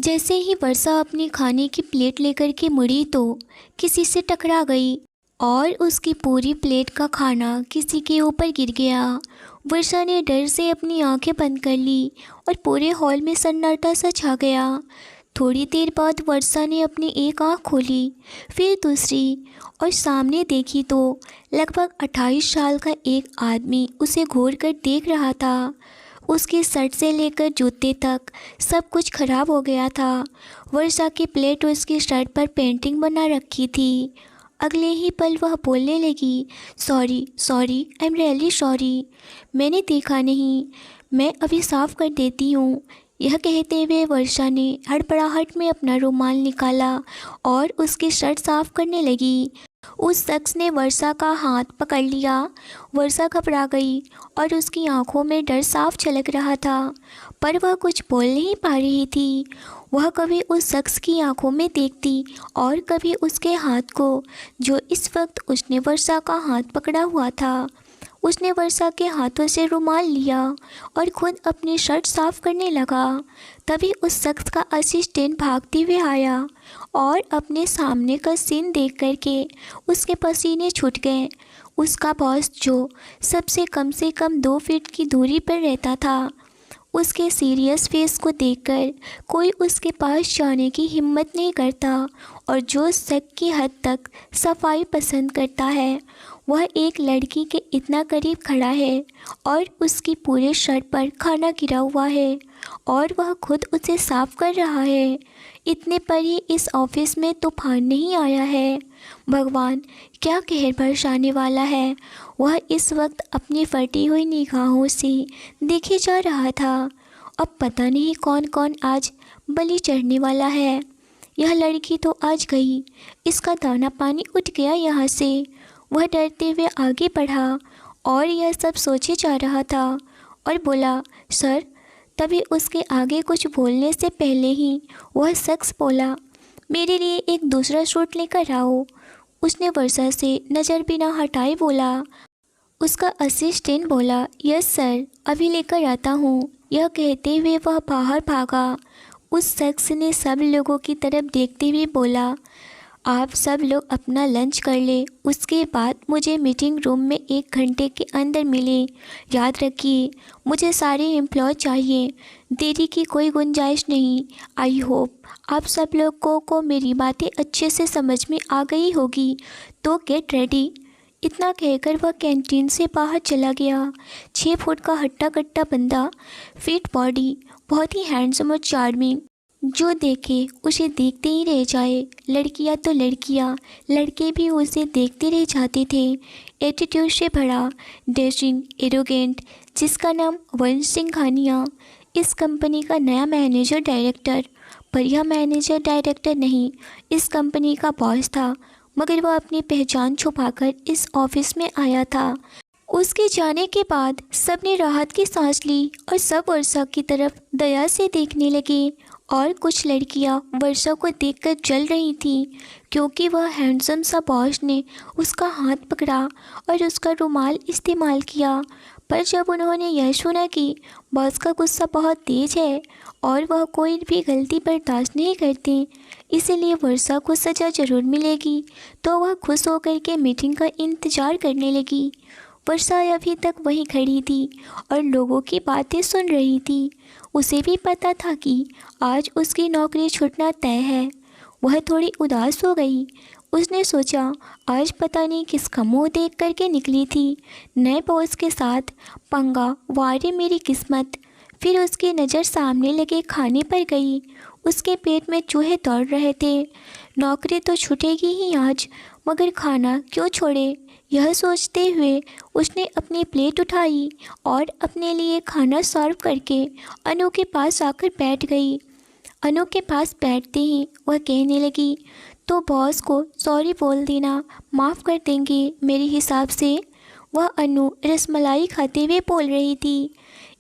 जैसे ही वर्षा अपनी खाने की प्लेट लेकर के मुड़ी तो किसी से टकरा गई और उसकी पूरी प्लेट का खाना किसी के ऊपर गिर गया। वर्षा ने डर से अपनी आंखें बंद कर ली और पूरे हॉल में सन्नाटा सा छा गया। थोड़ी देर बाद वर्षा ने अपनी एक आंख खोली, फिर दूसरी, और सामने देखी तो लगभग 28 साल का एक आदमी उसे घूर कर देख रहा था। उसकी शर्ट से लेकर जूते तक सब कुछ खराब हो गया था। वर्षा की प्लेट उसकी शर्ट पर पेंटिंग बना रखी थी। अगले ही पल वह बोलने लगी, sorry sorry, I am really sorry, मैंने देखा नहीं, मैं अभी साफ़ कर देती हूँ। यह कहते हुए वर्षा ने हड़बड़ाहट में अपना रुमाल निकाला और उसकी शर्ट साफ करने लगी। उस शख्स ने वर्षा का हाथ पकड़ लिया। वर्षा घबरा गई और उसकी आंखों में डर साफ झलक रहा था, पर वह कुछ बोल नहीं पा रही थी। वह कभी उस शख्स की आंखों में देखती और कभी उसके हाथ को, जो इस वक्त उसने वर्षा का हाथ पकड़ा हुआ था। उसने वर्षा के हाथों से रुमाल लिया और खुद अपनी शर्ट साफ करने लगा। तभी उस शख्स का असिस्टेंट भागते हुए आया और अपने सामने का सीन देख करके उसके पसीने छूट गए। उसका बॉस, जो सबसे कम से कम 2 फीट की दूरी पर रहता था, उसके सीरियस फेस को देखकर कोई उसके पास जाने की हिम्मत नहीं करता, और जो शक की हद तक सफाई पसंद करता है, वह एक लड़की के इतना करीब खड़ा है और उसकी पूरे शर्ट पर खाना गिरा हुआ है और वह खुद उसे साफ कर रहा है। इतने पर ही इस ऑफिस में तूफान नहीं आया है। भगवान, क्या कहर बरसाने वाला है। वह इस वक्त अपनी फटी हुई निगाहों से देखे जा रहा था। अब पता नहीं कौन कौन आज बलि चढ़ने वाला है। यह लड़की तो आज गई, इसका दाना पानी उठ गया यहाँ से। वह डरते हुए आगे बढ़ा और यह सब सोचे जा रहा था और बोला, सर। तभी उसके आगे कुछ बोलने से पहले ही वह शख्स बोला, मेरे लिए एक दूसरा सूट लेकर आओ। उसने वर्षा से नज़र बिना हटाए बोला। उसका असिस्टेंट बोला, यस सर, अभी लेकर आता हूँ। यह कहते हुए वह बाहर भागा। उस शख्स ने सब लोगों की तरफ देखते हुए बोला, आप सब लोग अपना लंच कर ले, उसके बाद मुझे मीटिंग रूम में 1 घंटे के अंदर मिले। याद रखिए, मुझे सारे एम्प्लॉय चाहिए, देरी की कोई गुंजाइश नहीं। आई होप आप सब लोगों को मेरी बातें अच्छे से समझ में आ गई होगी, तो गेट रेडी। इतना कहकर वह कैंटीन से बाहर चला गया। 6 फुट का हट्टा कट्टा बंदा, फिट बॉडी, बहुत ही हैंडसम और चार्मिंग, जो देखे उसे देखते ही रह जाए। लड़कियां तो लड़कियां, लड़के भी उसे देखते रह जाते थे। एटीट्यूड से भरा, डैशिंग, एरोगेंट, जिसका नाम वंश सिंघानिया, इस कंपनी का नया मैनेजर डायरेक्टर। पर यह मैनेजर डायरेक्टर नहीं, इस कंपनी का बॉस था, मगर वह अपनी पहचान छुपाकर इस ऑफिस में आया था। उसके जाने के बाद सबने राहत की सांस ली और सब वर्षा की तरफ दया से देखने लगे। और कुछ लड़कियां वर्षा को देखकर जल रही थीं, क्योंकि वह हैंडसम सा बॉस ने उसका हाथ पकड़ा और उसका रुमाल इस्तेमाल किया। पर जब उन्होंने यह सुना कि बॉस का गुस्सा बहुत तेज है और वह कोई भी गलती बर्दाश्त नहीं करते, इसीलिए वर्षा को सज़ा ज़रूर मिलेगी, तो वह खुश होकर के मीटिंग का इंतज़ार करने लगी। वर्षा अभी तक वहीं खड़ी थी और लोगों की बातें सुन रही थी। उसे भी पता था कि आज उसकी नौकरी छूटना तय है। वह थोड़ी उदास हो गई। उसने सोचा, आज पता नहीं किसका मुंह देख करके निकली थी। नए बॉस के साथ पंगा, वारे मेरी किस्मत। फिर उसकी नज़र सामने लगे खाने पर गई। उसके पेट में चूहे दौड़ रहे थे। नौकरी तो छूटेगी ही आज, मगर खाना क्यों छोड़े। यह सोचते हुए उसने अपनी प्लेट उठाई और अपने लिए खाना सर्व करके अनु के पास आकर बैठ गई। अनु के पास बैठते ही वह कहने लगी, तो बॉस को सॉरी बोल देना, माफ़ कर देंगे मेरे हिसाब से। वह अनु रसमलाई खाते हुए बोल रही थी,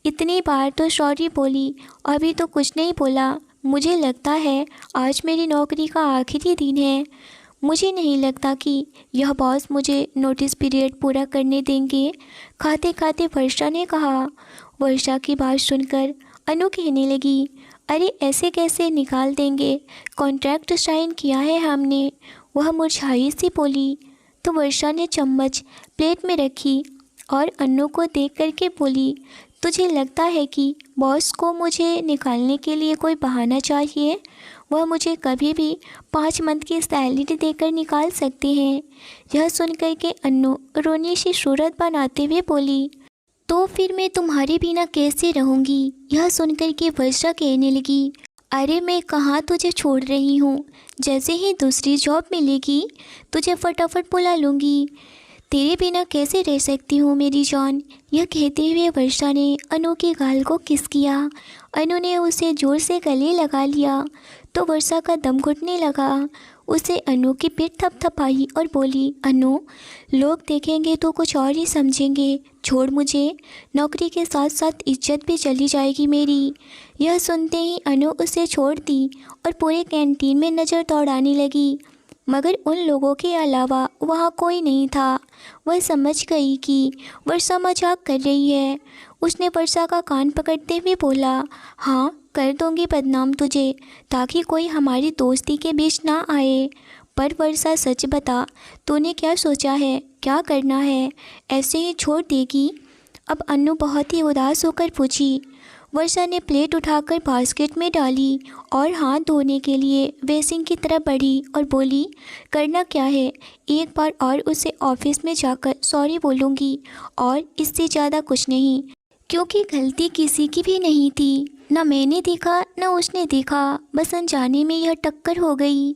इतनी बार तो सॉरी बोली, अभी तो कुछ नहीं बोला। मुझे लगता है आज मेरी नौकरी का आखिरी दिन है। मुझे नहीं लगता कि यह बॉस मुझे नोटिस पीरियड पूरा करने देंगे, खाते खाते वर्षा ने कहा। वर्षा की बात सुनकर अनु कहने लगी, अरे ऐसे कैसे निकाल देंगे, कॉन्ट्रैक्ट साइन किया है हमने, वह मुरझाई सी बोली। तो वर्षा ने चम्मच प्लेट में रखी और अन्नू को देख करके बोली, तुझे लगता है कि बॉस को मुझे निकालने के लिए कोई बहाना चाहिए? वह मुझे कभी भी 5 मंथ की सैलरी देकर निकाल सकते हैं। यह सुनकर के अन्नू रोनी सी सूरत बनाते हुए बोली, तो फिर मैं तुम्हारे बिना कैसे रहूँगी? यह सुनकर के वर्षा कहने लगी, अरे मैं कहाँ तुझे छोड़ रही हूँ, जैसे ही दूसरी जॉब मिलेगी तुझे फटाफट बुला लूँगी, तेरे बिना कैसे रह सकती हूँ मेरी जान। यह कहते हुए वर्षा ने अनु के गाल को किस किया। अनु ने उसे ज़ोर से गले लगा लिया तो वर्षा का दम घुटने लगा। उसे अनु की पीठ थपथपाई और बोली, अनु, लोग देखेंगे तो कुछ और ही समझेंगे, छोड़ मुझे, नौकरी के साथ साथ इज्जत भी चली जाएगी मेरी। यह सुनते ही अनु उसे छोड़ दी और पूरे कैंटीन में नज़र दौड़ाने लगी, मगर उन लोगों के अलावा वहाँ कोई नहीं था। वह समझ गई कि वर्षा मजाक कर रही है। उसने वर्षा का कान पकड़ते हुए बोला, हाँ, कर दूंगी बदनाम तुझे, ताकि कोई हमारी दोस्ती के बीच ना आए। पर वर्षा सच बता, तूने क्या सोचा है, क्या करना है, ऐसे ही छोड़ देगी? अब अन्नू बहुत ही उदास होकर पूछी। वर्षा ने प्लेट उठाकर बास्केट में डाली और हाथ धोने के लिए बेसिन की तरफ बढ़ी और बोली, करना क्या है, एक बार और उसे ऑफिस में जाकर सॉरी बोलूँगी और इससे ज़्यादा कुछ नहीं, क्योंकि गलती किसी की भी नहीं थी, ना मैंने देखा ना उसने देखा, बस अनजाने में यह टक्कर हो गई।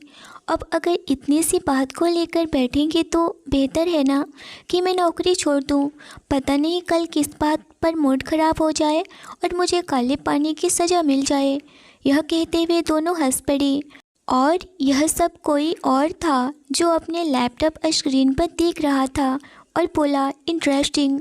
अब अगर इतनी सी बात को लेकर बैठेंगे तो बेहतर है ना कि मैं नौकरी छोड़ दूं। पता नहीं कल किस बात पर मूड खराब हो जाए और मुझे काले पानी की सज़ा मिल जाए। यह कहते हुए दोनों हंस पड़े और यह सब कोई और था जो अपने लैपटॉप स्क्रीन पर देख रहा था और बोला, इंटरेस्टिंग।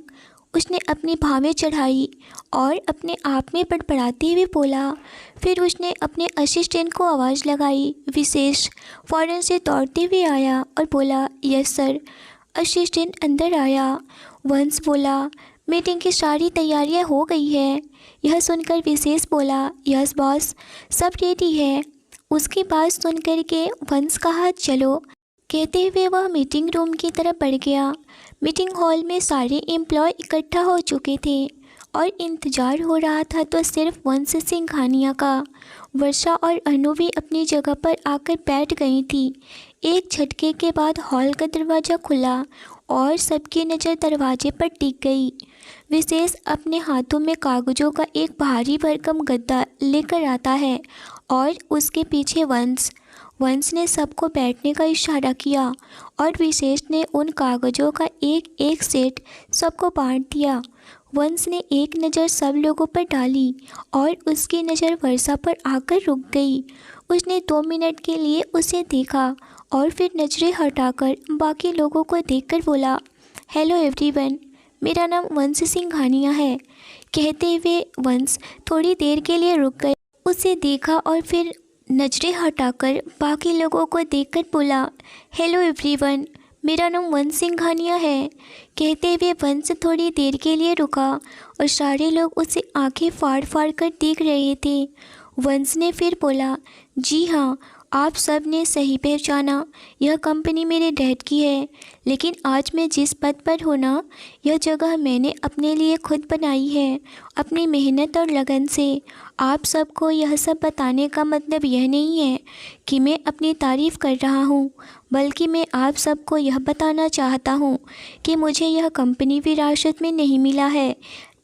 उसने अपनी भावें चढ़ाई और अपने आप में बड़बड़ाते हुए बोला। फिर उसने अपने असिस्टेंट को आवाज़ लगाई। विशेष फ़ौरन से दौड़ते हुए आया और बोला, यस सर। असिस्टेंट अंदर आया। वंश बोला, मीटिंग की सारी तैयारियां हो गई है। यह सुनकर विशेष बोला, यस बॉस, सब रेडी है। उसकी बात सुनकर के वंश कहा, चलो। कहते हुए वह मीटिंग रूम की तरफ बढ़ गया। मीटिंग हॉल में सारे एम्प्लॉय इकट्ठा हो चुके थे और इंतज़ार हो रहा था तो सिर्फ वंश सिंघानिया का। वर्षा और अनु भी अपनी जगह पर आकर बैठ गई थी। एक झटके के बाद हॉल का दरवाज़ा खुला और सबकी नज़र दरवाजे पर टिक गई। विशेष अपने हाथों में कागज़ों का एक भारी भरकम गद्दा लेकर आता है और उसके पीछे वंश ने सबको बैठने का इशारा किया और विशेष ने उन कागज़ों का एक एक सेट सबको बांट दिया। वंश ने एक नज़र सब लोगों पर डाली और उसकी नज़र वर्षा पर आकर रुक गई। उसने 2 मिनट के लिए उसे देखा और फिर नज़रें हटाकर बाकी लोगों को देखकर बोला, हेलो एवरीवन, मेरा नाम वंश सिंघानिया है। कहते हुए वंश थोड़ी देर के लिए रुक गए। उसे देखा और फिर नज़रें हटाकर बाकी लोगों को देखकर बोला, हेलो एवरीवन, मेरा नाम वंश सिंघानिया है। कहते हुए वंश थोड़ी देर के लिए रुका और सारे लोग उसे आंखें फाड़ फाड़ कर देख रहे थे। वंश ने फिर बोला, जी हाँ, आप सब ने सही पहचाना, यह कंपनी मेरे डैड की है, लेकिन आज मैं जिस पद पर हूँ ना, यह जगह मैंने अपने लिए खुद बनाई है, अपनी मेहनत और लगन से। आप सबको यह सब बताने का मतलब यह नहीं है कि मैं अपनी तारीफ़ कर रहा हूँ, बल्कि मैं आप सबको यह बताना चाहता हूँ कि मुझे यह कंपनी विरासत में नहीं मिला है,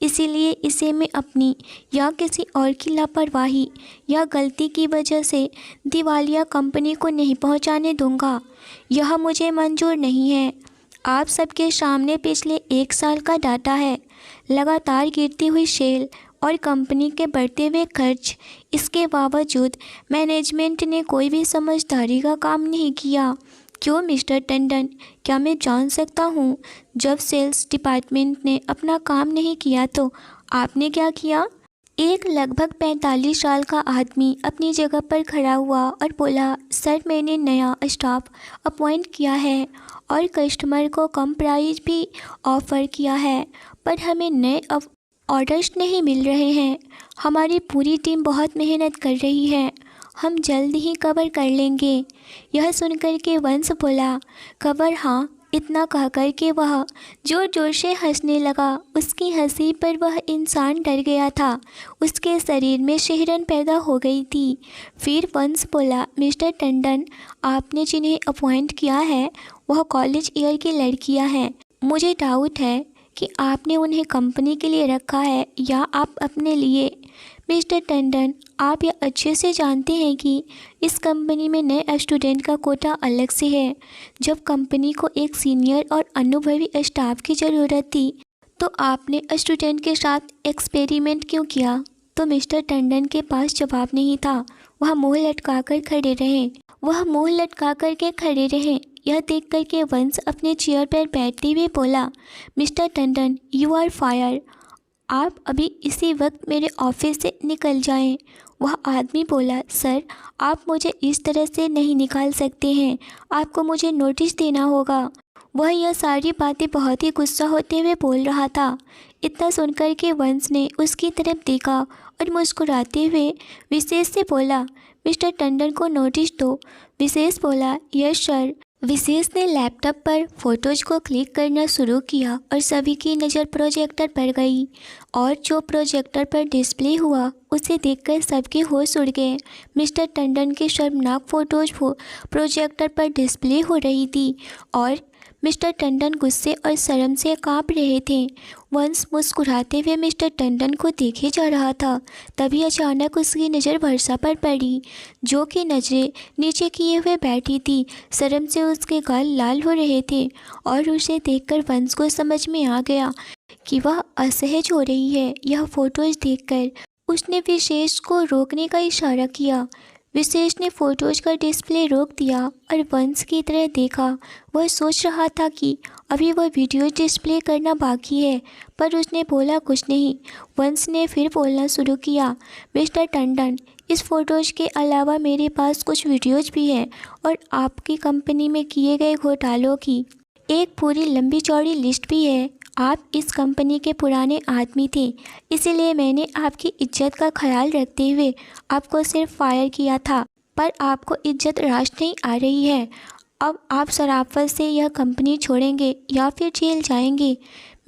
इसीलिए इसे मैं अपनी या किसी और की लापरवाही या गलती की वजह से दिवालिया कंपनी को नहीं पहुंचाने दूंगा। यह मुझे मंजूर नहीं है। आप सबके सामने पिछले 1 साल का डाटा है, लगातार गिरती हुई सेल और कंपनी के बढ़ते हुए खर्च। इसके बावजूद मैनेजमेंट ने कोई भी समझदारी का काम नहीं किया। क्यों मिस्टर टंडन, क्या मैं जान सकता हूँ जब सेल्स डिपार्टमेंट ने अपना काम नहीं किया तो आपने क्या किया? एक लगभग 45 साल का आदमी अपनी जगह पर खड़ा हुआ और बोला, सर मैंने नया स्टाफ अपॉइंट किया है और कस्टमर को कम प्राइस भी ऑफ़र किया है, पर हमें नए ऑर्डर्स नहीं मिल रहे हैं। हमारी पूरी टीम बहुत मेहनत कर रही है, हम जल्द ही कवर कर लेंगे। यह सुनकर के वंश बोला, कवर? हाँ। इतना कहकर के वह ज़ोर ज़ोर से हंसने लगा। उसकी हंसी पर वह इंसान डर गया था, उसके शरीर में सिहरन पैदा हो गई थी। फिर वंश बोला, मिस्टर टंडन, आपने जिन्हें अपॉइंट किया है वह कॉलेज ईयर की लड़कियां हैं। मुझे डाउट है कि आपने उन्हें कंपनी के लिए रखा है या आप अपने लिए। मिस्टर टंडन, आप यह अच्छे से जानते हैं कि इस कंपनी में नए स्टूडेंट का कोटा अलग से है। जब कंपनी को एक सीनियर और अनुभवी स्टाफ की ज़रूरत थी तो आपने स्टूडेंट के साथ एक्सपेरिमेंट क्यों किया? तो मिस्टर टंडन के पास जवाब नहीं था। वह मुँह लटका कर खड़े रहे। यह देखकर के वंश अपने चेयर पर बैठते हुए बोला, mister Tandon, you are fire. आप अभी इसी वक्त मेरे ऑफिस से निकल जाएं। वह आदमी बोला, सर, आप मुझे इस तरह से नहीं निकाल सकते हैं, आपको मुझे नोटिस देना होगा। वह यह सारी बातें बहुत ही गुस्सा होते हुए बोल रहा था। इतना सुनकर के वंश ने उसकी तरफ देखा और मुस्कुराते हुए विशेष से बोला, मिस्टर टंडन को नोटिस दो। विशेष बोला, यस सर। विशेष ने लैपटॉप पर फोटोज को क्लिक करना शुरू किया और सभी की नज़र प्रोजेक्टर पर गई और जो प्रोजेक्टर पर डिस्प्ले हुआ उसे देखकर सबके होश उड़ गए। मिस्टर टंडन के शर्मनाक फोटोज प्रोजेक्टर पर डिस्प्ले हो रही थी और मिस्टर टंडन गुस्से और शर्म से कांप रहे थे। वंश मुस्कुराते हुए मिस्टर टंडन को देखे जा रहा था। तभी अचानक उसकी नज़र वर्षा पर पड़ी, जो कि नज़रें नीचे किए हुए बैठी थी। शर्म से उसके गाल लाल हो रहे थे और उसे देखकर वंश को समझ में आ गया कि वह असहज हो रही है। यह फोटोज देखकर उसने विशेष को रोकने का इशारा किया। विशेष ने फोटोज का डिस्प्ले रोक दिया और वंश की तरह देखा। वह सोच रहा था कि अभी वह वीडियो डिस्प्ले करना बाकी है, पर उसने बोला कुछ नहीं। वंश ने फिर बोलना शुरू किया, मिस्टर टंडन, इस फोटोज के अलावा मेरे पास कुछ वीडियोज भी हैं और आपकी कंपनी में किए गए घोटालों की एक पूरी लंबी चौड़ी लिस्ट भी है। आप इस कंपनी के पुराने आदमी थे, इसीलिए मैंने आपकी इज्जत का ख्याल रखते हुए आपको सिर्फ फायर किया था, पर आपको इज्जत रास नहीं आ रही है। अब आप शराफत से यह कंपनी छोड़ेंगे या फिर जेल जाएंगे।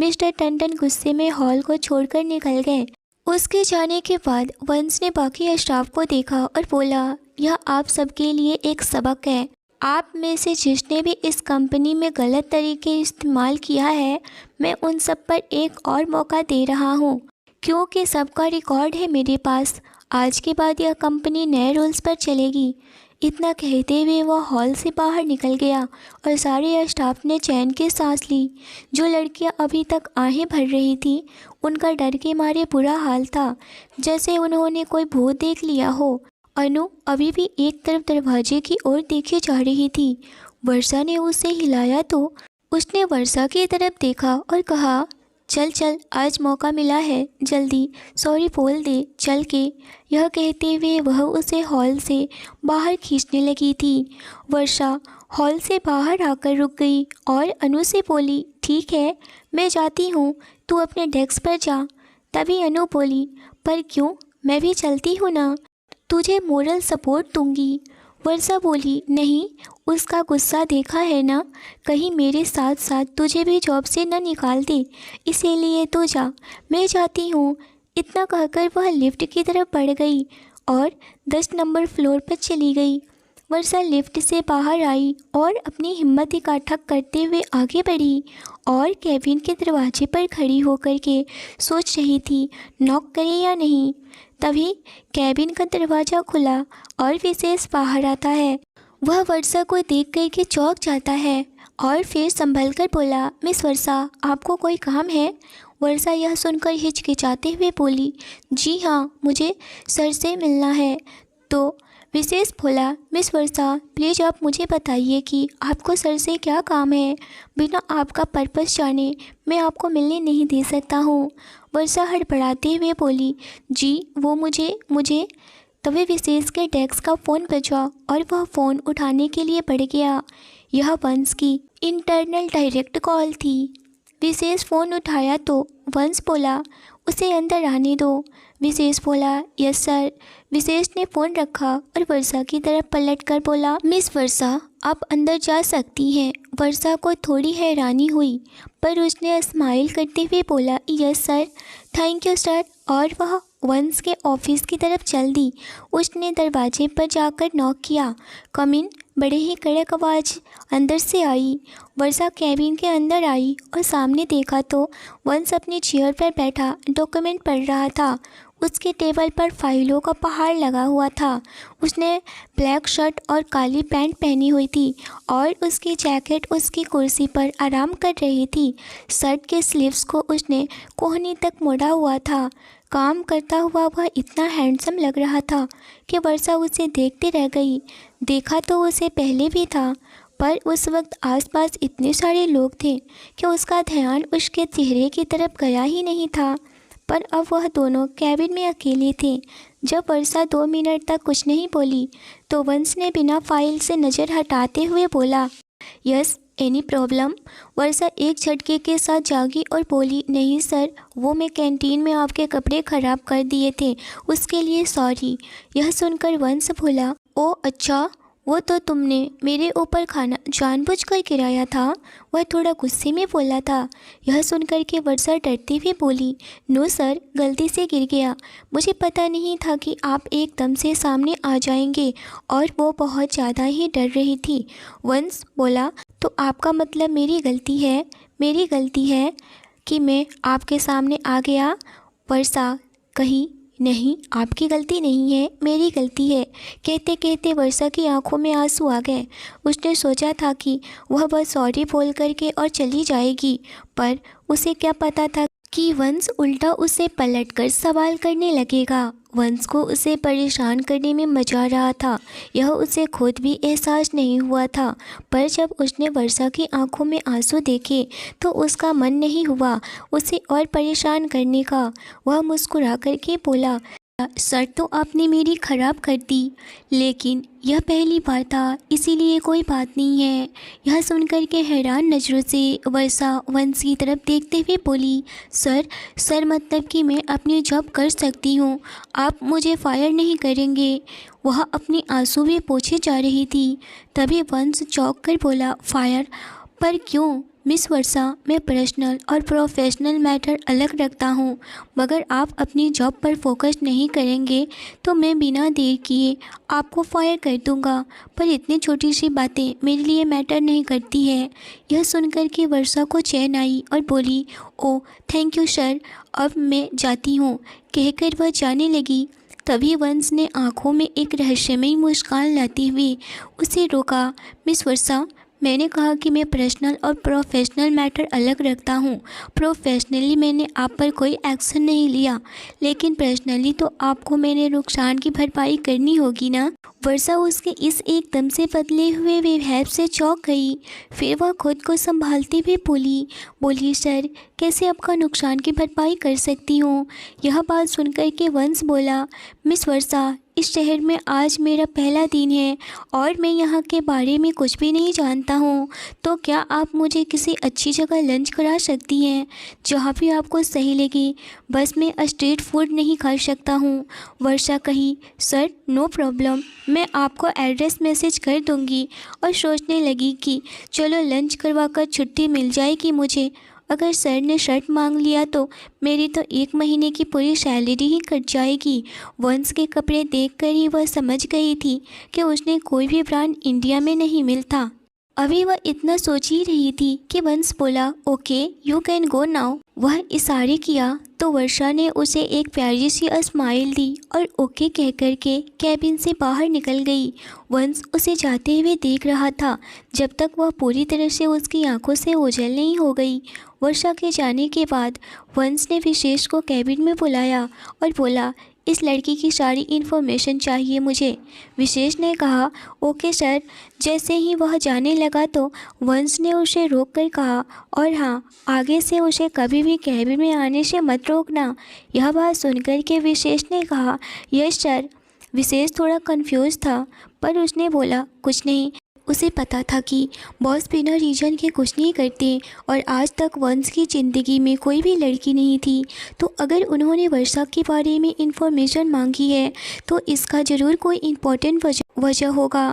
मिस्टर टंडन गुस्से में हॉल को छोड़कर निकल गए। उसके जाने के बाद वंश ने बाकी स्टाफ को देखा और बोला, यह आप सबके लिए एक सबक है। आप में से जिसने भी इस कंपनी में गलत तरीके इस्तेमाल किया है, मैं उन सब पर एक और मौका दे रहा हूँ, क्योंकि सबका रिकॉर्ड है मेरे पास। आज के बाद यह कंपनी नए रूल्स पर चलेगी। इतना कहते हुए वह हॉल से बाहर निकल गया और सारे स्टाफ ने चैन की सांस ली। जो लड़कियां अभी तक आहें भर रही थीं, उनका डर के मारे बुरा हाल था, जैसे उन्होंने कोई भूत देख लिया हो। अनु अभी भी एक तरफ दरवाजे की ओर देखे जा रही थी। वर्षा ने उसे हिलाया तो उसने वर्षा की तरफ देखा और कहा, चल चल, आज मौका मिला है, जल्दी सॉरी बोल दे चल के। यह कहते हुए वह उसे हॉल से बाहर खींचने लगी थी। वर्षा हॉल से बाहर आकर रुक गई और अनु से बोली, ठीक है, मैं जाती हूँ, तू अपने डेस्क पर जा। तभी अनु बोली, पर क्यों, मैं भी चलती हूँ ना, तुझे मोरल सपोर्ट दूंगी। वर्षा बोली, नहीं, उसका गुस्सा देखा है ना, कहीं मेरे साथ साथ तुझे भी जॉब से न निकाल दे, इसीलिए तो जा, मैं जाती हूँ। इतना कहकर वह लिफ्ट की तरफ बढ़ गई और 10 नंबर फ्लोर पर चली गई। वर्षा लिफ्ट से बाहर आई और अपनी हिम्मत इकट्ठा करते हुए आगे बढ़ी और कैबिन के दरवाजे पर खड़ी होकर के सोच रही थी, नॉक करे या नहीं। तभी कैबिन का दरवाज़ा खुला और विशेष बाहर आता है। वह वर्षा को देख कर के चौंक जाता है और फिर संभल कर बोला, मिस वर्षा, आपको कोई काम है? वर्षा यह सुनकर हिचकिचाते हुए बोली, जी हाँ, मुझे सर से मिलना है। तो विशेष बोला, मिस वर्षा, प्लीज़ आप मुझे बताइए कि आपको सर से क्या काम है। बिना आपका पर्पस जाने मैं आपको मिलने नहीं दे सकता हूँ। वर्षा हड़बड़ाते हुए बोली, जी वो मुझे तभी विशेष के डेस्क का फ़ोन बजा और वह फ़ोन उठाने के लिए बढ़ गया। यह वंश की इंटरनल डायरेक्ट कॉल थी। विशेष फ़ोन उठाया तो वंश बोला, उसे अंदर आने दो। विशेष बोला। Yes sir. विशेष ने फ़ोन रखा और वर्षा की तरफ पलट कर बोला, मिस वर्षा, आप अंदर जा सकती हैं। वर्षा को थोड़ी हैरानी हुई, पर उसने स्माइल करते हुए बोला, yes sir, thank you sir, और वह वंश के ऑफिस की तरफ चल दी। उसने दरवाजे पर जाकर नॉक किया। कम इन, बड़े ही कड़क आवाज़ अंदर से आई। वर्षा कैबिन के अंदर आई और सामने देखा तो वंश अपनी चेयर पर बैठा डॉक्यूमेंट पढ़ रहा था। उसके टेबल पर फाइलों का पहाड़ लगा हुआ था। उसने ब्लैक शर्ट और काली पैंट पहनी हुई थी और उसकी जैकेट उसकी कुर्सी पर आराम कर रही थी। शर्ट के स्लीव्स को उसने कोहनी तक मोड़ा हुआ था। काम करता हुआ वह इतना हैंडसम लग रहा था कि वर्षा उसे देखते रह गई। देखा तो उसे पहले भी था, पर उस वक्त आसपास इतने सारे लोग थे कि उसका ध्यान उसके चेहरे की तरफ गया ही नहीं था। पर अब वह दोनों कैबिन में अकेले थे। जब वर्षा 2 मिनट तक कुछ नहीं बोली तो वंश ने बिना फाइल से नज़र हटाते हुए बोला, यस, एनी प्रॉब्लम? वर्षा एक झटके के साथ जागी और बोली, नहीं सर, वो मैं कैंटीन में आपके कपड़े ख़राब कर दिए थे, उसके लिए सॉरी। यह सुनकर वंश बोला, ओ अच्छा, वो तो तुमने मेरे ऊपर खाना जानबूझकर गिराया था। वह थोड़ा गुस्से में बोला था। यह सुनकर के वर्षा डरती हुई बोली, नो सर, गलती से गिर गया, मुझे पता नहीं था कि आप एकदम से सामने आ जाएंगे, और वो बहुत ज़्यादा ही डर रही थी। वंश बोला, तो आपका मतलब मेरी गलती है कि मैं आपके सामने आ गया? वर्षा कही, नहीं, आपकी गलती नहीं है, मेरी गलती है। कहते कहते वर्षा की आंखों में आंसू आ गए। उसने सोचा था कि वह बस सॉरी बोल करके और चली जाएगी, पर उसे क्या पता था कि वंश उल्टा उसे पलटकर सवाल करने लगेगा। वंश को उसे परेशान करने में मजा आ रहा था, यह उसे खुद भी एहसास नहीं हुआ था। पर जब उसने वर्षा की आंखों में आंसू देखे तो उसका मन नहीं हुआ उसे और परेशान करने का। वह मुस्कुरा करके बोला, सर, तो आपने मेरी ख़राब कर दी, लेकिन यह पहली बार था, इसीलिए कोई बात नहीं है। यह सुनकर के हैरान नज़रों से वर्षा वंश की तरफ देखते हुए बोली, सर मतलब कि मैं अपनी जॉब कर सकती हूँ, आप मुझे फायर नहीं करेंगे? वह अपने आंसू भी पोंछे जा रही थी। तभी वंश चौंक कर बोला, फायर? पर क्यों मिस वर्षा, मैं पर्सनल और प्रोफेशनल मैटर अलग रखता हूँ, मगर आप अपनी जॉब पर फोकस नहीं करेंगे तो मैं बिना देर किए आपको फायर कर दूँगा। पर इतनी छोटी सी बातें मेरे लिए मैटर नहीं करती है। यह सुनकर के वर्षा को चैन आई और बोली, ओ थैंक यू सर, अब मैं जाती हूँ, कहकर वह जाने लगी। तभी वंश ने आँखों में एक रहस्यमयी मुस्कान लाते हुए उसे रोका, मिस वर्षा, मैंने कहा कि मैं पर्सनल और प्रोफेशनल मैटर अलग रखता हूँ। प्रोफेशनली मैंने आप पर कोई एक्शन नहीं लिया, लेकिन पर्सनली तो आपको मैंने नुकसान की भरपाई करनी होगी ना। वर्षा उसके इस एकदम से बदले हुए व्यवहार से चौंक गई। फिर वह खुद को संभालते हुए बोली, सर, कैसे आपका नुकसान की भरपाई कर सकती हूँ? यह बात सुनकर के वंश बोला, मिस वर्षा, इस शहर में आज मेरा पहला दिन है और मैं यहाँ के बारे में कुछ भी नहीं जानता हूँ, तो क्या आप मुझे किसी अच्छी जगह लंच करा सकती हैं, जहाँ भी आपको सही लगे? बस मैं स्ट्रीट फूड नहीं खा सकता हूँ। वर्षा कही, सर नो प्रॉब्लम, मैं आपको एड्रेस मैसेज कर दूँगी। और सोचने लगी कि चलो लंच करवा कर छुट्टी मिल जाएगी मुझे। अगर सर ने शर्ट मांग लिया तो मेरी तो 1 महीने की पूरी सैलरी ही कट जाएगी। वंश के कपड़े देखकर ही वह समझ गई थी कि उसने कोई भी ब्रांड इंडिया में नहीं मिलता। अभी वह इतना सोच ही रही थी कि वंश बोला, okay you can go now. वह इशारे किया तो वर्षा ने उसे एक प्यारी सी स्माइल दी और ओके कह कर के कैबिन से बाहर निकल गई। वंश उसे जाते हुए देख रहा था जब तक वह पूरी तरह से उसकी आंखों से ओझल नहीं हो गई। वर्षा के जाने के बाद वंश ने विशेष को कैबिन में बुलाया और बोला, इस लड़की की सारी इन्फॉर्मेशन चाहिए मुझे। विशेष ने कहा, ओके सर। जैसे ही वह जाने लगा तो वंश ने उसे रोक कर कहा, और हाँ, आगे से उसे कभी भी कैबिन में आने से मत रोकना। यह बात सुनकर के विशेष ने कहा, यस सर। विशेष थोड़ा कंफ्यूज था, पर उसने बोला, कुछ नहीं, उसे पता था कि बॉस बिना रीजन के कुछ नहीं करते और आज तक वंश की ज़िंदगी में कोई भी लड़की नहीं थी। तो अगर उन्होंने वर्षा के बारे में इंफॉर्मेशन मांगी है तो इसका ज़रूर कोई इम्पोर्टेंट वजह होगा।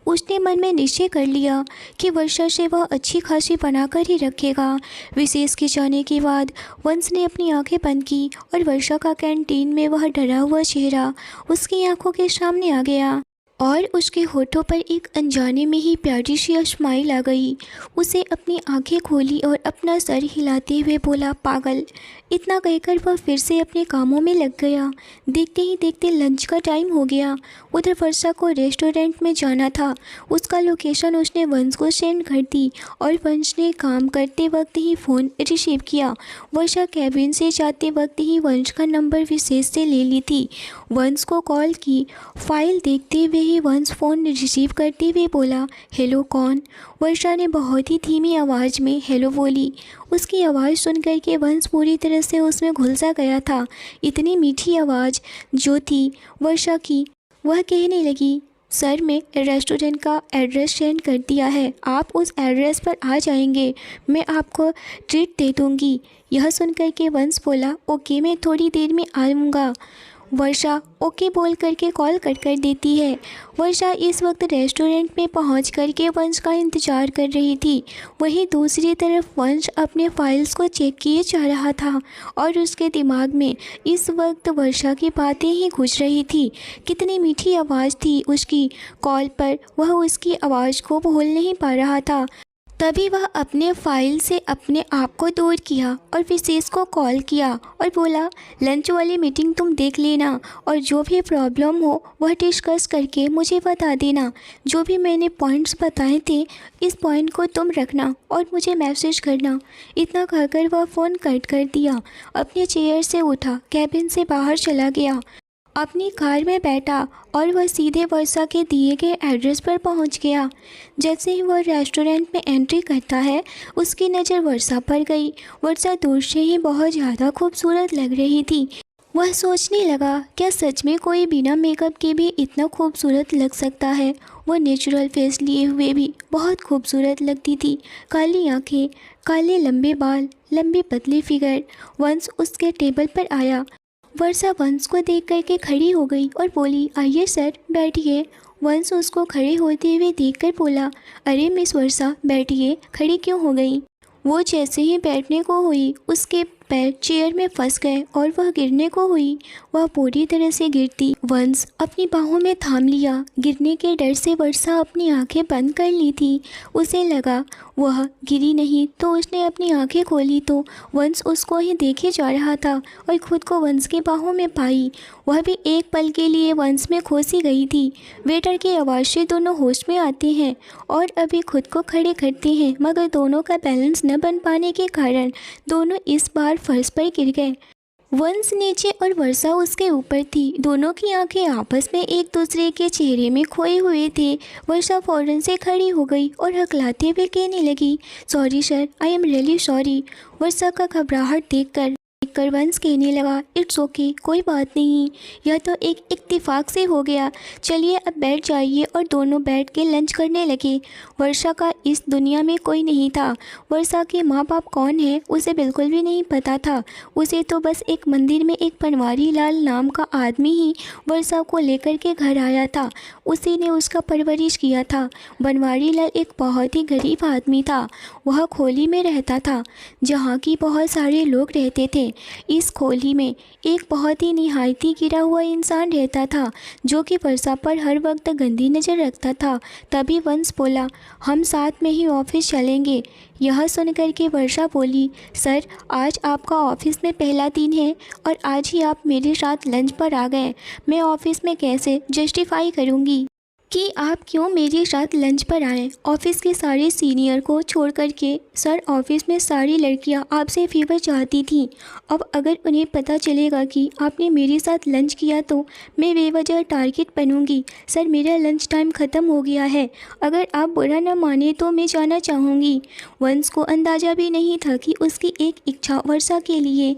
उसने मन में निश्चय कर लिया कि वर्षा से वह अच्छी खासी बनाकर ही रखेगा। विशेष के जाने के बाद वंश ने अपनी आंखें बंद की और वर्षा का कैंटीन में वह डरा हुआ चेहरा उसकी आंखों के सामने आ गया और उसके होठों पर एक अनजाने में ही प्यारी सी स्माइल आ गई। उसे अपनी आंखें खोली और अपना सर हिलाते हुए बोला, पागल। इतना कहकर वह फिर से अपने कामों में लग गया। देखते ही देखते लंच का टाइम हो गया। उधर वर्षा को रेस्टोरेंट में जाना था। उसका लोकेशन उसने वंश को सेंड कर दी और वंश ने काम करते वक्त ही फ़ोन रिसीव किया। वर्षा कैबिन से जाते वक्त ही वंश का नंबर विशेष से ले ली थी। वंश को कॉल की। फाइल देखते हुए ही वंश फ़ोन रिसीव करते हुए बोला, हेलो कौन? वर्षा ने बहुत ही धीमी आवाज़ में हेलो बोली। उसकी आवाज़ सुनकर के वंश पूरी तरह से उसमें घुल सा गया था। इतनी मीठी आवाज़ जो थी वर्षा की। वह कहने लगी, सर मैं रेस्टोरेंट का एड्रेस सेंड कर दिया है, आप उस एड्रेस पर आ जाएंगे, मैं आपको ट्रीट दे दूँगी। यह सुनकर के वंश बोला, ओके मैं थोड़ी देर में आऊँगा। वर्षा ओके बोल करके कॉल कट कर देती है। वर्षा इस वक्त रेस्टोरेंट में पहुंच करके वंश का इंतज़ार कर रही थी। वहीं दूसरी तरफ वंश अपने फाइल्स को चेक किए जा रहा था और उसके दिमाग में इस वक्त वर्षा की बातें ही गूंज रही थी। कितनी मीठी आवाज़ थी उसकी। कॉल पर वह उसकी आवाज़ को भूल नहीं पा रहा था। तभी वह अपने फाइल से अपने आप को दूर किया और विशेष को कॉल किया और बोला, लंच वाली मीटिंग तुम देख लेना और जो भी प्रॉब्लम हो वह डिस्कस करके मुझे बता देना। जो भी मैंने पॉइंट्स बताए थे इस पॉइंट को तुम रखना और मुझे मैसेज करना। इतना कहकर वह फ़ोन कट कर दिया। अपने चेयर से उठा, कैबिन से बाहर चला गया, अपनी कार में बैठा और वह सीधे वर्षा के दिए गए एड्रेस पर पहुंच गया। जैसे ही वह रेस्टोरेंट में एंट्री करता है उसकी नज़र वर्षा पर गई। वर्षा दूर से ही बहुत ज़्यादा खूबसूरत लग रही थी। वह सोचने लगा, क्या सच में कोई बिना मेकअप के भी इतना खूबसूरत लग सकता है? वह नेचुरल फेस लिए हुए भी बहुत खूबसूरत लगती थी। काली आंखें, काले लंबे बाल, लंबी पतली फिगर। वंश उसके टेबल पर आया। वर्षा वंश को देख करके खड़ी हो गई और बोली, आइए सर बैठिए। वंश उसको खड़े होते हुए देखकर बोला, अरे मिस वर्षा बैठिए, खड़ी क्यों हो गई? वो जैसे ही बैठने को हुई उसके पैर चेयर में फंस गए और वह गिरने को हुई। वह पूरी तरह से गिरती वंश अपनी बाहों में थाम लिया। गिरने के डर से वर्षा अपनी आंखें बंद कर ली थी। उसे लगा वह गिरी नहीं तो उसने अपनी आंखें खोली तो वंश उसको ही देखे जा रहा था और खुद को वंश की बाहों में पाई। वह भी एक पल के लिए वंश में खोसी गई थी। वेटर की आवाज़ से दोनों होश में आते हैं और अभी खुद को खड़े करते हैं, मगर दोनों का बैलेंस न बन पाने के कारण दोनों इस बार फर्श पर गिर गए। वंश नीचे और वर्षा उसके ऊपर थी। दोनों की आंखें आपस में एक दूसरे के चेहरे में खोए हुए थे। वर्षा फौरन से खड़ी हो गई और हकलाते हुए कहने लगी, sorry sir, I am really sorry. Varsha का घबराहट देखकर वंश कहने लगा, इट्स ओके, कोई बात नहीं, यह तो एक इत्तेफाक से हो गया। चलिए अब बैठ जाइए। और दोनों बैठ के लंच करने लगे। वर्षा का इस दुनिया में कोई नहीं था। वर्षा के माँ बाप कौन है उसे बिल्कुल भी नहीं पता था। उसे तो बस एक मंदिर में एक बनवारी लाल नाम का आदमी ही वर्षा को लेकर के घर आया था। उसी ने उसका परवरिश किया था। बनवारी लाल एक बहुत ही गरीब आदमी था। वह खोली में रहता था जहाँ की बहुत सारे लोग रहते थे। इस खोली में एक बहुत ही निहायती गिरा हुआ इंसान रहता था जो कि वर्षा पर हर वक्त गंदी नज़र रखता था। तभी वंश बोला, हम साथ में ही ऑफिस चलेंगे। यह सुनकर के वर्षा बोली, सर आज आपका ऑफिस में पहला दिन है और आज ही आप मेरे साथ लंच पर आ गए। मैं ऑफिस में कैसे जस्टिफाई करूँगी कि आप क्यों मेरे साथ लंच पर आएँ। ऑफिस के सारे सीनियर को छोड़ कर के सर ऑफिस में सारी लड़कियां आपसे फेवर चाहती थीं। अब अगर उन्हें पता चलेगा कि आपने मेरे साथ लंच किया तो मैं बेवजह टारगेट बनूंगी। सर मेरा लंच टाइम ख़त्म हो गया है, अगर आप बुरा न माने तो मैं जाना चाहूँगी। वंश को अंदाज़ा भी नहीं था कि उसकी एक इच्छा वर्षा के लिए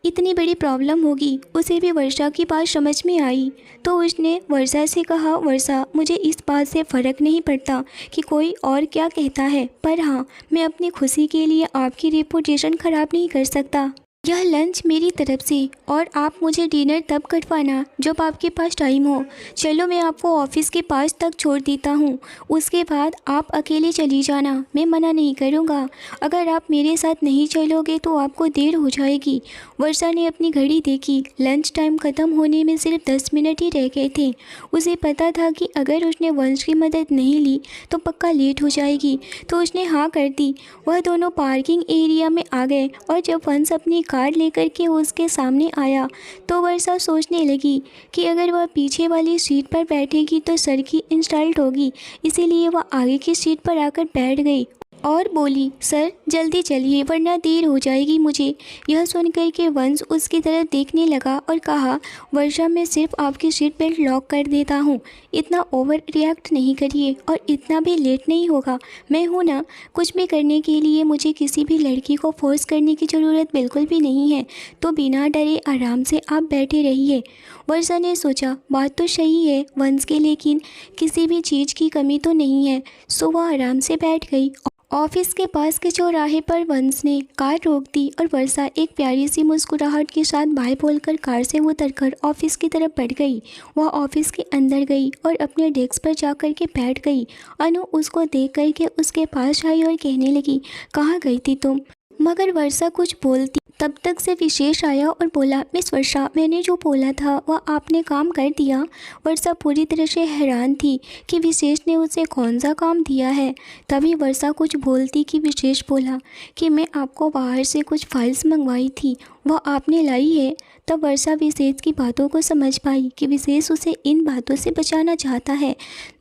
इतनी बड़ी प्रॉब्लम होगी। उसे भी वर्षा की बात समझ में आई तो उसने वर्षा से कहा, वर्षा मुझे इस बात से फ़र्क नहीं पड़ता कि कोई और क्या कहता है, पर हाँ मैं अपनी खुशी के लिए आपकी रेपुटेशन ख़राब नहीं कर सकता। यह लंच मेरी तरफ से, और आप मुझे डिनर तब करवाना जब आपके पास टाइम हो। चलो मैं आपको ऑफिस के पास तक छोड़ देता हूँ, उसके बाद आप अकेले चली जाना, मैं मना नहीं करूँगा। अगर आप मेरे साथ नहीं चलोगे तो आपको देर हो जाएगी। वर्षा ने अपनी घड़ी देखी, लंच टाइम ख़त्म होने में सिर्फ 10 मिनट ही रह गए थे। उसे पता था कि अगर उसने वंश की मदद नहीं ली तो पक्का लेट हो जाएगी, तो उसने हाँ कर दी। वह दोनों पार्किंग एरिया में आ गए और जब वंश अपनी कार लेकर के उसके सामने आया तो वर्षा सोचने लगी कि अगर वह पीछे वाली सीट पर बैठेगी तो सर की इंसल्ट होगी, इसीलिए वह आगे की सीट पर आकर बैठ गई और बोली, सर जल्दी चलिए वरना देर हो जाएगी मुझे। यह सुनकर के वंश उसकी तरफ देखने लगा और कहा, वर्षा मैं सिर्फ आपकी सीट बेल्ट लॉक कर देता हूँ, इतना ओवर रिएक्ट नहीं करिए और इतना भी लेट नहीं होगा, मैं हूँ ना। कुछ भी करने के लिए मुझे किसी भी लड़की को फोर्स करने की ज़रूरत बिल्कुल भी नहीं है, तो बिना डरे आराम से आप बैठे रहिए। वर्षा ने सोचा बात तो सही है वंश की, लेकिन किसी भी चीज़ की कमी तो नहीं है, सो वह आराम से बैठ गई। ऑफिस के पास के चौराहे पर वंश ने कार रोक दी और वर्षा एक प्यारी सी मुस्कुराहट के साथ बाय बोलकर कार से उतरकर ऑफिस की तरफ बढ़ गई। वह ऑफिस के अंदर गई और अपने डेस्क पर जाकर के बैठ गई। अनु उसको देख कर के उसके पास आई और कहने लगी, कहाँ गई थी तुम? मगर वर्षा कुछ बोलती तब तक से विशेष आया और बोला, मिस वर्षा मैंने जो बोला था वह आपने काम कर दिया। वर्षा पूरी तरह से हैरान थी कि विशेष ने उसे कौन सा काम दिया है। तभी वर्षा कुछ बोलती कि विशेष बोला कि मैं आपको बाहर से कुछ फाइल्स मंगवाई थी, वह आपने लाई है। तब वर्षा विशेष की बातों को समझ पाई कि विशेष उसे इन बातों से बचाना चाहता है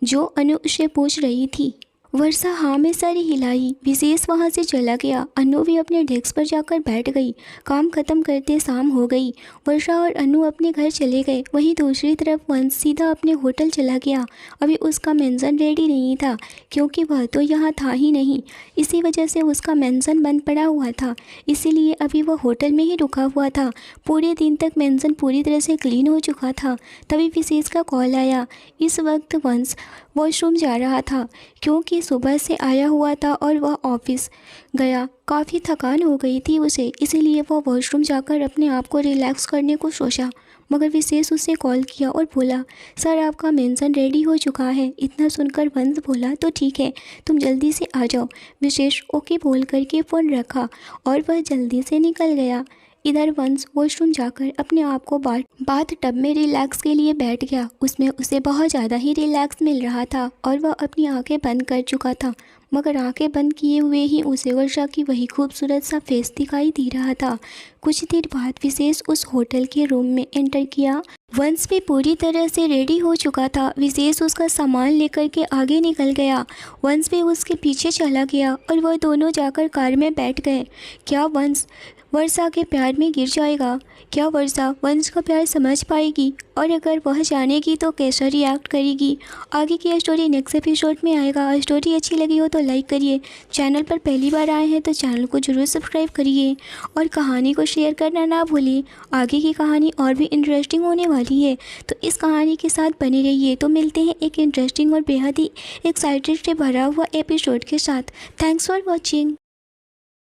जो अनु उसे पूछ रही थी। वर्षा हाँ में सर हिलाई। विशेष वहाँ से चला गया। अनु भी अपने डेस्क पर जाकर बैठ गई। काम खत्म करते शाम हो गई। वर्षा और अनु अपने घर चले गए। वहीं दूसरी तरफ वंश सीधा अपने होटल चला गया। अभी उसका मेंशन रेडी नहीं था क्योंकि वह तो यहाँ था ही नहीं, इसी वजह से उसका मेंशन बंद पड़ा हुआ था, इसीलिए अभी वह होटल में ही रुका हुआ था। पूरे दिन तक मेंशन पूरी तरह से क्लीन हो चुका था। तभी विशेष का कॉल आया। इस वक्त वंश वॉशरूम जा रहा था क्योंकि सुबह से आया हुआ था और वह ऑफिस गया। काफ़ी थकान हो गई थी उसे, इसीलिए वह वॉशरूम जाकर अपने आप को रिलैक्स करने को सोचा। मगर विशेष उसे कॉल किया और बोला, सर आपका मेंशन रेडी हो चुका है। इतना सुनकर वंश बोला, तो ठीक है तुम जल्दी से आ जाओ। विशेष ओके बोल करके फ़ोन रखा और वह जल्दी से निकल गया। इधर वंश वॉशरूम जाकर अपने आप को बाथ टब में रिलैक्स के लिए बैठ गया। उसमें उसे बहुत ज़्यादा ही रिलैक्स मिल रहा था और वह अपनी आंखें बंद कर चुका था। मगर आंखें बंद किए हुए ही उसे वर्षा की वही खूबसूरत सा फेस दिखाई दे रहा था। कुछ देर बाद विशेष उस होटल के रूम में एंटर किया। वंश भी पूरी तरह से रेडी हो चुका था। विशेष उसका सामान लेकर के आगे निकल गया। वंश भी उसके पीछे चला गया और वह दोनों जाकर कार में बैठ गए। क्या वंश वर्षा के प्यार में गिर जाएगा? क्या वर्षा वंश का प्यार समझ पाएगी? और अगर वह जानेगी तो कैसा रिएक्ट करेगी? आगे की स्टोरी नेक्स्ट एपिसोड में आएगा। स्टोरी अच्छी लगी हो तो लाइक करिए। चैनल पर पहली बार आए हैं तो चैनल को ज़रूर सब्सक्राइब करिए और कहानी को शेयर करना ना भूलिए। आगे की कहानी और भी इंटरेस्टिंग होने वाली है, तो इस कहानी के साथ बने रहिए। तो मिलते हैं एक इंटरेस्टिंग और बेहद ही एक्साइटेड से भरा हुआ एपिसोड के साथ। Thanks for watching.